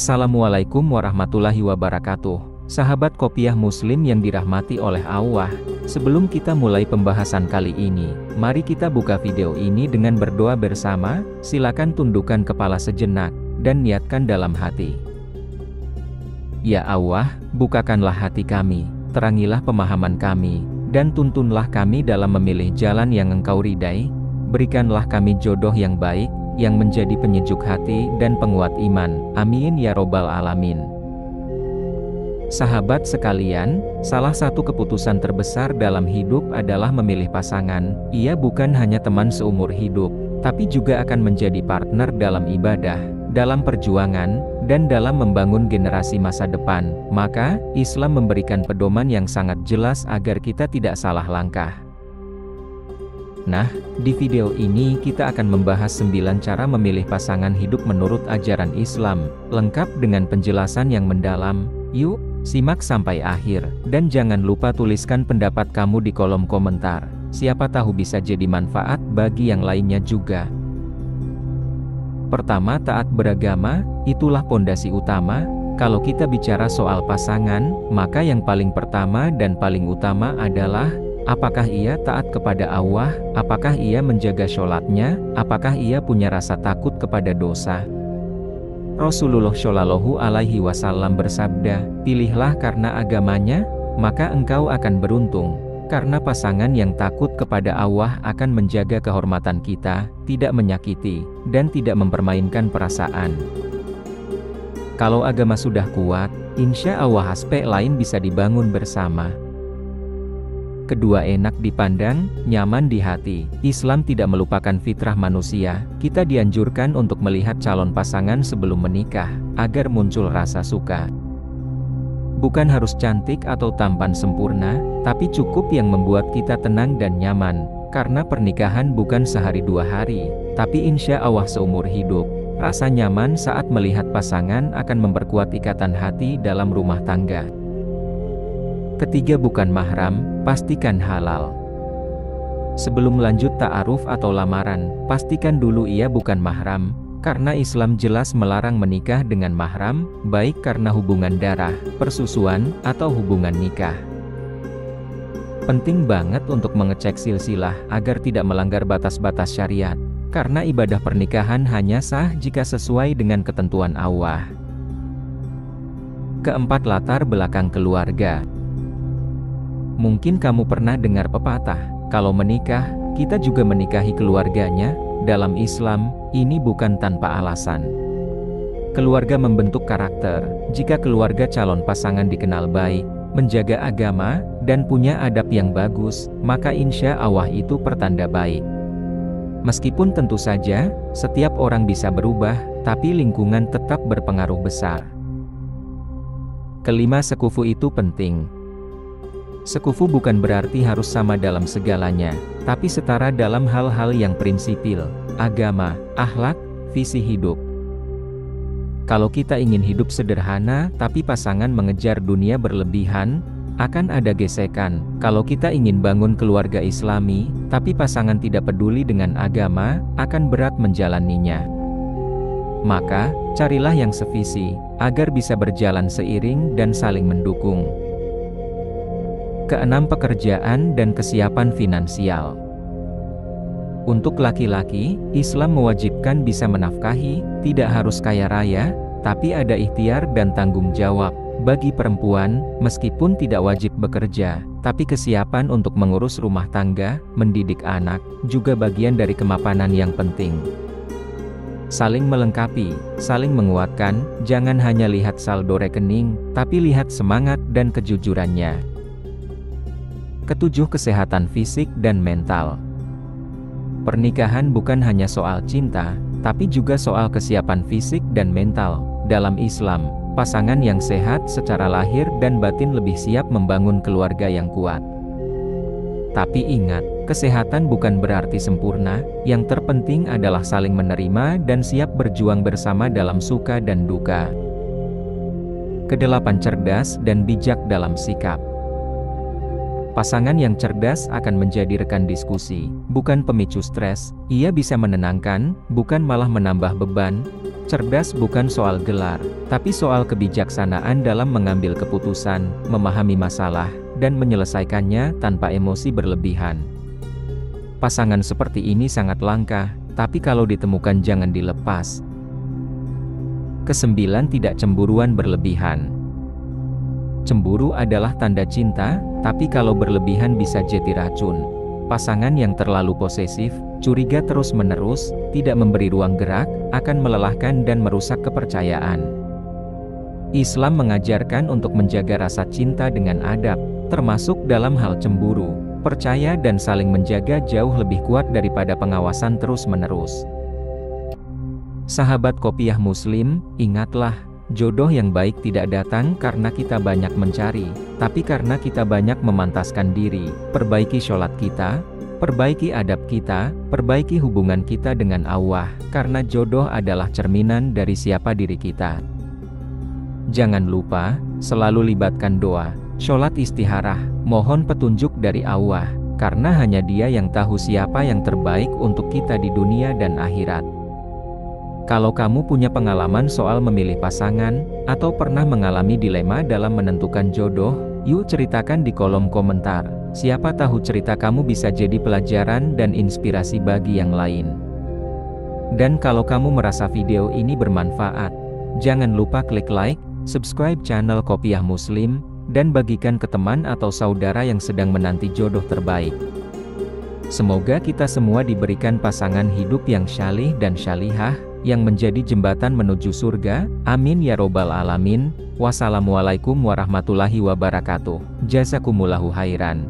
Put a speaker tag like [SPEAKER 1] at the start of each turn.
[SPEAKER 1] Assalamualaikum warahmatullahi wabarakatuh. Sahabat Qopiah Muslim yang dirahmati oleh Allah, sebelum kita mulai pembahasan kali ini, mari kita buka video ini dengan berdoa bersama. Silakan tundukkan kepala sejenak, dan niatkan dalam hati. Ya Allah, bukakanlah hati kami, terangilah pemahaman kami, dan tuntunlah kami dalam memilih jalan yang Engkau ridai. Berikanlah kami jodoh yang baik, yang menjadi penyejuk hati dan penguat iman. Amin ya robbal alamin. Sahabat sekalian, salah satu keputusan terbesar dalam hidup adalah memilih pasangan. Ia bukan hanya teman seumur hidup, tapi juga akan menjadi partner dalam ibadah, dalam perjuangan, dan dalam membangun generasi masa depan. Maka, Islam memberikan pedoman yang sangat jelas agar kita tidak salah langkah. Nah, di video ini kita akan membahas 9 cara memilih pasangan hidup menurut ajaran Islam, lengkap dengan penjelasan yang mendalam. Yuk, simak sampai akhir, dan jangan lupa tuliskan pendapat kamu di kolom komentar. Siapa tahu bisa jadi manfaat bagi yang lainnya juga. Pertama, taat beragama, itulah pondasi utama. Kalau kita bicara soal pasangan, maka yang paling pertama dan paling utama adalah apakah ia taat kepada Allah, apakah ia menjaga sholatnya, apakah ia punya rasa takut kepada dosa. Rasulullah Shallallahu Alaihi Wasallam bersabda, pilihlah karena agamanya, maka engkau akan beruntung. Karena pasangan yang takut kepada Allah akan menjaga kehormatan kita, tidak menyakiti, dan tidak mempermainkan perasaan. Kalau agama sudah kuat, insya Allah aspek lain bisa dibangun bersama. Kedua, enak dipandang, nyaman di hati. Islam tidak melupakan fitrah manusia. Kita dianjurkan untuk melihat calon pasangan sebelum menikah, agar muncul rasa suka. Bukan harus cantik atau tampan sempurna, tapi cukup yang membuat kita tenang dan nyaman. Karena pernikahan bukan sehari dua hari, tapi insya Allah seumur hidup. Rasa nyaman saat melihat pasangan akan memperkuat ikatan hati dalam rumah tangga. Ketiga, bukan mahram, pastikan halal. Sebelum lanjut ta'aruf atau lamaran, pastikan dulu ia bukan mahram, karena Islam jelas melarang menikah dengan mahram, baik karena hubungan darah, persusuan, atau hubungan nikah. Penting banget untuk mengecek silsilah, agar tidak melanggar batas-batas syariat, karena ibadah pernikahan hanya sah jika sesuai dengan ketentuan Allah. Keempat, latar belakang keluarga. Mungkin kamu pernah dengar pepatah, kalau menikah, kita juga menikahi keluarganya. Dalam Islam, ini bukan tanpa alasan. Keluarga membentuk karakter. Jika keluarga calon pasangan dikenal baik, menjaga agama, dan punya adab yang bagus, maka insya Allah itu pertanda baik. Meskipun tentu saja, setiap orang bisa berubah, tapi lingkungan tetap berpengaruh besar. Kelima, sekufu itu penting. Sekufu bukan berarti harus sama dalam segalanya, tapi setara dalam hal-hal yang prinsipil, agama, akhlak, visi hidup. Kalau kita ingin hidup sederhana, tapi pasangan mengejar dunia berlebihan, akan ada gesekan. Kalau kita ingin bangun keluarga Islami, tapi pasangan tidak peduli dengan agama, akan berat menjalaninya. Maka, carilah yang sevisi, agar bisa berjalan seiring dan saling mendukung. Keenam, pekerjaan dan kesiapan finansial. Untuk laki-laki, Islam mewajibkan bisa menafkahi, tidak harus kaya raya, tapi ada ikhtiar dan tanggung jawab. Bagi perempuan, meskipun tidak wajib bekerja, tapi kesiapan untuk mengurus rumah tangga, mendidik anak, juga bagian dari kemapanan yang penting. Saling melengkapi, saling menguatkan, jangan hanya lihat saldo rekening, tapi lihat semangat dan kejujurannya. Ketujuh, kesehatan fisik dan mental. Pernikahan bukan hanya soal cinta, tapi juga soal kesiapan fisik dan mental. Dalam Islam, pasangan yang sehat secara lahir dan batin lebih siap membangun keluarga yang kuat. Tapi ingat, kesehatan bukan berarti sempurna, yang terpenting adalah saling menerima dan siap berjuang bersama dalam suka dan duka. Kedelapan, cerdas dan bijak dalam sikap. Pasangan yang cerdas akan menjadi rekan diskusi, bukan pemicu stres. Ia bisa menenangkan, bukan malah menambah beban. Cerdas bukan soal gelar, tapi soal kebijaksanaan dalam mengambil keputusan, memahami masalah, dan menyelesaikannya tanpa emosi berlebihan. Pasangan seperti ini sangat langka, tapi kalau ditemukan jangan dilepas. Kesembilan, tidak cemburuan berlebihan. Cemburu adalah tanda cinta, tapi kalau berlebihan bisa jadi racun. Pasangan yang terlalu posesif, curiga terus-menerus, tidak memberi ruang gerak, akan melelahkan dan merusak kepercayaan. Islam mengajarkan untuk menjaga rasa cinta dengan adab, termasuk dalam hal cemburu. Percaya dan saling menjaga jauh lebih kuat daripada pengawasan terus-menerus. Sahabat Qopiah Muslim, ingatlah, jodoh yang baik tidak datang karena kita banyak mencari, tapi karena kita banyak memantaskan diri. Perbaiki sholat kita, perbaiki adab kita, perbaiki hubungan kita dengan Allah, karena jodoh adalah cerminan dari siapa diri kita. Jangan lupa, selalu libatkan doa, sholat istikharah, mohon petunjuk dari Allah, karena hanya Dia yang tahu siapa yang terbaik untuk kita di dunia dan akhirat. Kalau kamu punya pengalaman soal memilih pasangan, atau pernah mengalami dilema dalam menentukan jodoh, yuk ceritakan di kolom komentar. Siapa tahu cerita kamu bisa jadi pelajaran dan inspirasi bagi yang lain. Dan kalau kamu merasa video ini bermanfaat, jangan lupa klik like, subscribe channel Qopiah Muslim, dan bagikan ke teman atau saudara yang sedang menanti jodoh terbaik. Semoga kita semua diberikan pasangan hidup yang syalih dan syalihah, yang menjadi jembatan menuju surga. Amin ya robbal alamin. Wassalamualaikum warahmatullahi wabarakatuh. Jazakumullahu khairan.